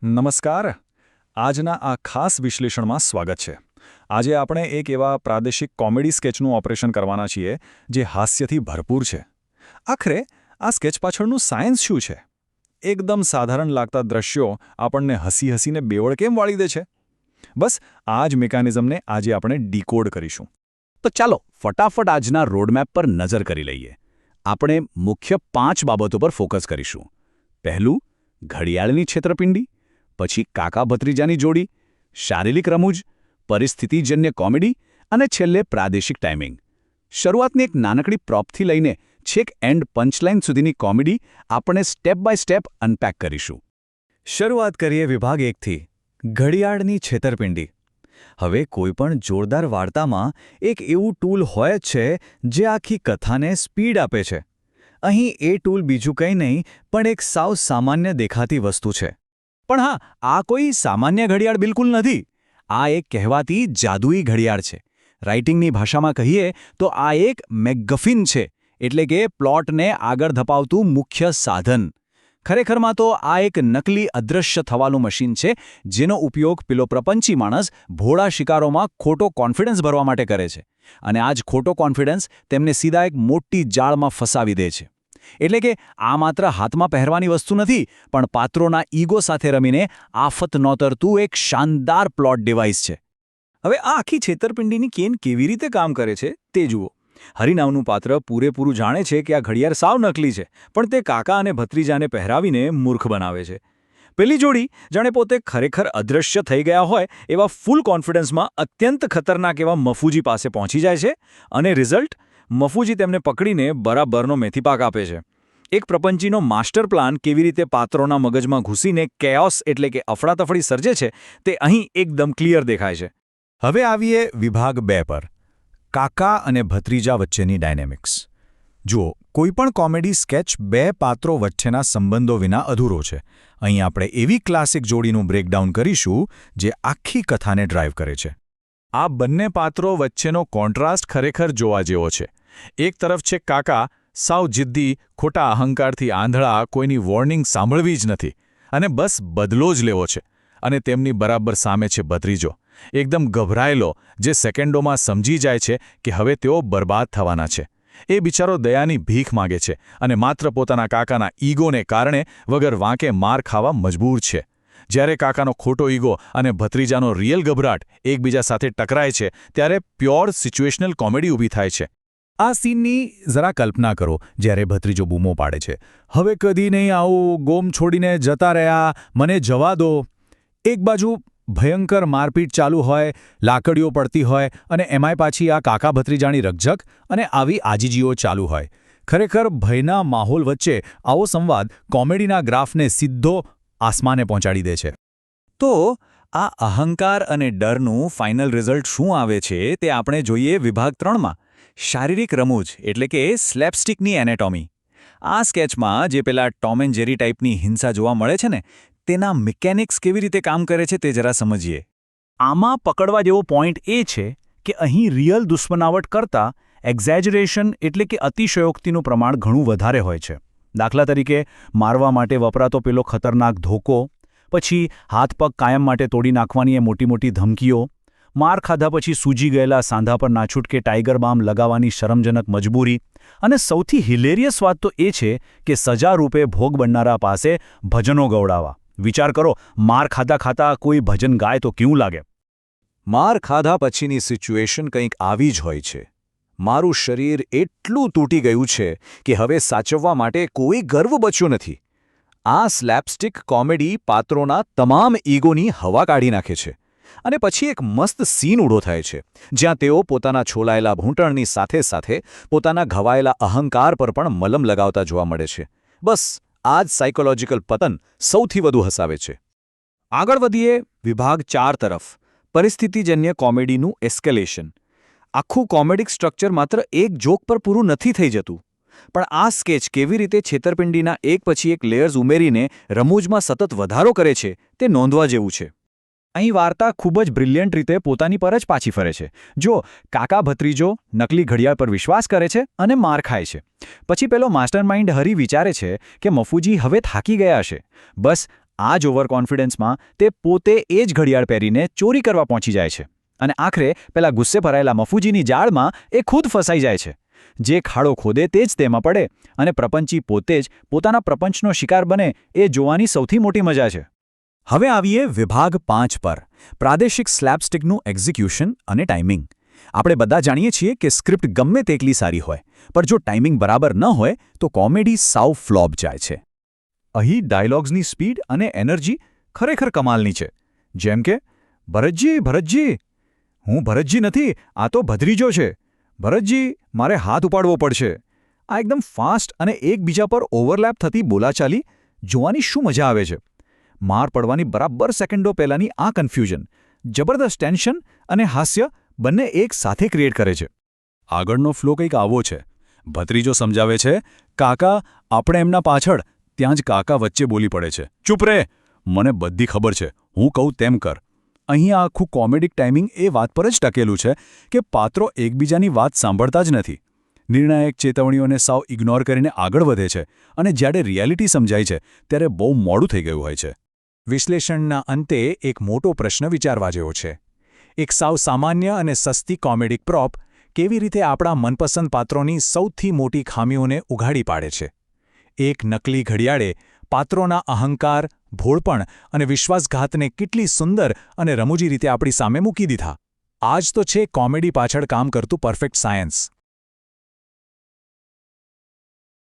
નમસ્કાર. આજના આ ખાસ વિશ્લેષણમાં સ્વાગત છે. આજે આપણે એક એવા પ્રાદેશિક કોમેડી સ્કેચનું ઓપરેશન કરવાના છીએ જે હાસ્યથી ભરપૂર છે. આખરે આ સ્કેચ પાછળનું સાયન્સ શું છે? એકદમ સાધારણ લાગતા દ્રશ્યો આપણને હસી હસીને બેવડ કેમ વાળી દે છે? બસ આ જ મિકેનિઝમને આજે આપણે ડીકોડ કરીશું. તો ચાલો ફટાફટ આજના રોડમેપ પર નજર કરી લઈએ. આપણે મુખ્ય 5 બાબતો પર ફોકસ કરીશું. પહેલું, ઘડિયાળની છેતરપિંડી. પછી કાકા ભત્રીજાની જોડી, શારીરિક રમૂજ, પરિસ્થિતિજન્ય કોમેડી અને છેલ્લે પ્રાદેશિક ટાઈમિંગ. શરૂઆતની એક નાનકડી પ્રોપથી લઈને છેક એન્ડ પંચલાઇન સુધીની કોમેડી આપણે સ્ટેપ બાય સ્ટેપ અનપેક કરીશું. શરૂઆત કરીએ વિભાગ 1થી, ઘડિયાળની છેતરપિંડી. હવે કોઈપણ જોરદાર વાર્તામાં એક એવું ટૂલ હોય જ છે જે આખી કથાને સ્પીડ આપે છે. અહીં એ ટૂલ બીજું કંઈ નહીં પણ એક સાવ સામાન્ય દેખાતી વસ્તુ છે. પણ હા, આ કોઈ સામાન્ય ઘડિયાળ બિલકુલ નથી. આ એક કહેવાતી જાદુઈ ઘડિયાળ છે. રાઇટિંગની ભાષામાં કહીએ તો આ એક મેકગફિન છે, એટલે કે પ્લોટને આગળ ધપાવતું મુખ્ય સાધન. ખરેખરમાં તો આ એક નકલી અદૃશ્ય થવાનું મશીન છે જેનો ઉપયોગ પેલો પ્રપંચી માણસ ભોળા શિકારોમાં ખોટો કોન્ફિડન્સ ભરવા માટે કરે છે. અને આ જ ખોટો કોન્ફિડન્સ તેમને સીધા એક મોટી જાળમાં ફસાવી દે છે. એટલે કે આ માત્ર હાથમાં પહેરવાની વસ્તુ નથી, પણ પાત્રોના ઈગો સાથે રમીને આફત નોતરતું એક શાનદાર પ્લોટ ડિવાઇસ છે. હવે આ આખી છેતરપિંડીની કેન કેવી રીતે કામ કરે છે તે જુઓ. હરિ નામનું પાત્ર પૂરેપૂરું જાણે છે કે આ ઘડિયાળ સાવ નકલી છે, પણ તે કાકા અને ભત્રીજાને પહેરાવીને મૂર્ખ બનાવે છે. પેલી જોડી જાણે પોતે ખરેખર અદૃશ્ય થઈ ગયા હોય એવા ફૂલ કોન્ફિડન્સમાં અત્યંત ખતરનાક એવા મફુજી પાસે પહોંચી જાય છે, અને રિઝલ્ટ, મફુજી તેમને પકડીને બરાબરનો મેથીપાક આપે છે. એક પ્રપંચીનો માસ્ટર પ્લાન કેવી રીતે પાત્રોના મગજમાં ઘૂસીને કેઓસ એટલે કે અફડાતફડી સર્જે છે તે અહીં એકદમ ક્લિયર દેખાય છે. હવે આવીએ વિભાગ 2 પર, કાકા અને ભત્રીજા વચ્ચેની ડાયનેમિક્સ. જુઓ, કોઈપણ કોમેડી સ્કેચ 2 પાત્રો વચ્ચેના સંબંધો વિના અધૂરો છે. અહીં આપણે એવી ક્લાસિક જોડીનું બ્રેકડાઉન કરીશું જે આખી કથાને ડ્રાઈવ કરે છે. આ બંને પાત્રો વચ્ચેનો કોન્ટ્રાસ્ટ ખરેખર જોવા જેવો છે. એક તરફ છે કાકા, સાવ જિદ્દી, ખોટા અહંકારથી આંધળા, કોઈની વોર્નિંગ સાંભળવી જ નથી અને બસ બદલો જ લેવો છે. અને તેમની બરાબર સામે છે ભત્રીજો, એકદમ ગભરાયેલો, જે સેકન્ડોમાં સમજી જાય છે કે હવે તેઓ બરબાદ થવાના છે. એ બિચારો દયાની ભીખ માગે છે અને માત્ર પોતાના કાકાના ઈગોને કારણે વગર વાંકે માર ખાવા મજબૂર છે. જ્યારે કાકાનો ખોટો ઈગો અને ભત્રીજાનો રિયલ ગભરાટ એકબીજા સાથે ટકરાય છે ત્યારે પ્યોર સિચ્યુએશનલ કોમેડી ઊભી થાય છે. આ સીનની જરા કલ્પના કરો જ્યારે ભત્રીજો બૂમો પાડે છે, હવે કદી નહીં આવું, ગોમ છોડીને જતા રહ્યા, મને જવા દો. એક બાજુ ભયંકર મારપીટ ચાલુ હોય, લાકડીઓ પડતી હોય અને એમાંય પાછી આ કાકા ભત્રીજાની રકઝક અને આવી આજીજીઓ ચાલુ હોય. ખરેખર ભયના માહોલ વચ્ચે આવો સંવાદ કોમેડીના ગ્રાફને સીધો આસમાને પહોંચાડી દે છે. તો આ અહંકાર અને ડરનું ફાઇનલ રિઝલ્ટ શું આવે છે તે આપણે જોઈએ વિભાગ 3માં, શારીરિક રમૂજ એટલે કે સ્લેપસ્ટિકની એનેટોમી. આ સ્કેચમાં જે પેલા ટોમ એન્ડ જેરી ટાઈપની હિંસા જોવા મળે છે ને, તેના મિકેનિક્સ કેવી રીતે કામ કરે છે તે જરા સમજીએ. આમાં પકડવા જેવો પોઈન્ટ એ છે કે અહીં રિયલ દુશ્મનાવટ કરતાં એક્ઝેજરેશન એટલે કે અતિશયોક્તિનું પ્રમાણ ઘણું વધારે હોય છે. દાખલા તરીકે, મારવા માટે વપરાતો પેલો ખતરનાક ધોકો, પછી હાથ પગ કાયમ માટે તોડી નાખવાની એ મોટી મોટી ધમકીઓ, માર ખાધા પછી સૂજી ગયેલા સાંધા પર નાછૂટકે ટાઈગર બામ લગાવવાની શરમજનક મજબૂરી, અને સૌથી હિલેરિયસ વાત તો એ છે કે સજા રૂપે ભોગ બનનારા પાસે ભજનો ગવડાવવા. વિચાર કરો, માર ખાતા ખાતા કોઈ ભજન ગાય તો કેવું લાગે? માર ખાધા પછીની સિચ્યુએશન કંઈક આવી જ હોય છે. મારું શરીર એટલું તૂટી ગયું છે કે હવે સાચવવા માટે કોઈ ગર્વ બચ્યો નથી. આ સ્લેપસ્ટિક કોમેડી પાત્રોના તમામ ઈગોની હવા કાઢી નાખે છે. અને પછી એક મસ્ત સીન ઊભો થાય છે જ્યાં તેઓ પોતાના છોલાયેલા ભૂંટણની સાથે સાથે પોતાના ઘવાયેલા અહંકાર પર પણ મલમ લગાવતા જોવા મળે છે. બસ આ જ સાયકોલોજીકલ પતન સૌથી વધુ હસાવે છે. આગળ વધીએ વિભાગ 4 તરફ, પરિસ્થિતિજન્ય કોમેડીનું એસ્કેલેશન. આખું કોમેડિક સ્ટ્રક્ચર માત્ર એક જોક પર પૂરું નથી થઈ જતું, પણ આ સ્કેચ કેવી રીતે છેતરપિંડીના એક પછી એક લેયર્સ ઉમેરીને રમૂજમાં સતત વધારો કરે છે તે નોંધવા જેવું છે. અહીં વાર્તા ખૂબ જ બ્રિલિયન્ટ રીતે પોતાની પર જ પાછી ફરે છે. જો કાકા ભત્રીજો નકલી ઘડિયાળ પર વિશ્વાસ કરે છે અને માર ખાય છે. પછી પેલો માસ્ટરમાઇન્ડ હરી વિચારે છે કે મફુજી હવે થાકી ગયા હશે, બસ આ જ ઓવર કોન્ફિડન્સમાં તે પોતે એ જ ઘડિયાળ પહેરીને ચોરી કરવા પહોંચી જાય છે અને આખરે પેલા ગુસ્સે ભરાયેલા મફુજીની જાળમાં એ ખુદ ફસાઈ જાય છે. જે ખાડો ખોદે તે જ તેમાં પડે અને પ્રપંચી પોતે જ પોતાના પ્રપંચનો શિકાર બને એ જોવાની સૌથી મોટી મજા છે. હવે આવીએ વિભાગ 5 પર, પ્રાદેશિક સ્લેપસ્ટિકનું એક્ઝિક્યુશન અને ટાઈમિંગ. આપણે બધા જાણીએ છીએ કે સ્ક્રિપ્ટ ગમે તેટલી સારી હોય, પણ જો ટાઈમિંગ બરાબર ન હોય તો કોમેડી સાવ ફ્લોપ જાય છે. અહીં ડાયલોગ્સની સ્પીડ અને એનર્જી ખરેખર કમાલની છે. જેમ કે, ભરતજી, હું ભરતજી નથી, આ તો ભદ્રીજો છે. ભરતજી, મારે હાથ ઉપાડવો પડશે. આ એકદમ ફાસ્ટ અને એકબીજા પર ઓવરલેપ થતી બોલાચાલી જોવાની શું મજા આવે છે. માર પડવાની બરાબર સેકન્ડો પહેલાંની આ કન્ફ્યુઝન, જબરદસ્ત ટેન્શન અને હાસ્ય બંને એક સાથે ક્રિએટ કરે છે. આગળનો ફ્લો કંઈક આવો છે. ભત્રીજો સમજાવે છે, કાકા, આપણે એમના પાછળ, ત્યાં જ કાકા વચ્ચે બોલી પડે છે, ચૂપ રે, મને બધી ખબર છે, હું કહું તેમ કર. અહીં આખું કોમેડિક ટાઈમિંગ એ વાત પર જ ટકેલું છે કે પાત્રો એકબીજાની વાત સાંભળતા જ નથી. નિર્ણાયક ચેતવણીઓને સાવ ઇગ્નોર કરીને આગળ વધે છે અને જ્યારે રિયાલિટી સમજાય છે ત્યારે બહુ મોડું થઈ ગયું હોય છે. વિશ્લેષણના અંતે એક મોટો પ્રશ્ન વિચારવા જેવો છે. એક સાવ સામાન્ય અને સસ્તી કોમેડિક પ્રોપ કેવી રીતે આપણા મનપસંદ પાત્રોની સૌથી મોટી ખામીઓને ઉઘાડી પાડે છે. એક નકલી ઘડિયાળે પાત્રોના અહંકાર, ભોળપણ અને વિશ્વાસઘાતને કેટલી સુંદર અને રમૂજી રીતે આપણી સામે મૂકી દીધા. આ જ તો છે કોમેડી પાછળ કામ કરતું પરફેક્ટ સાયન્સ.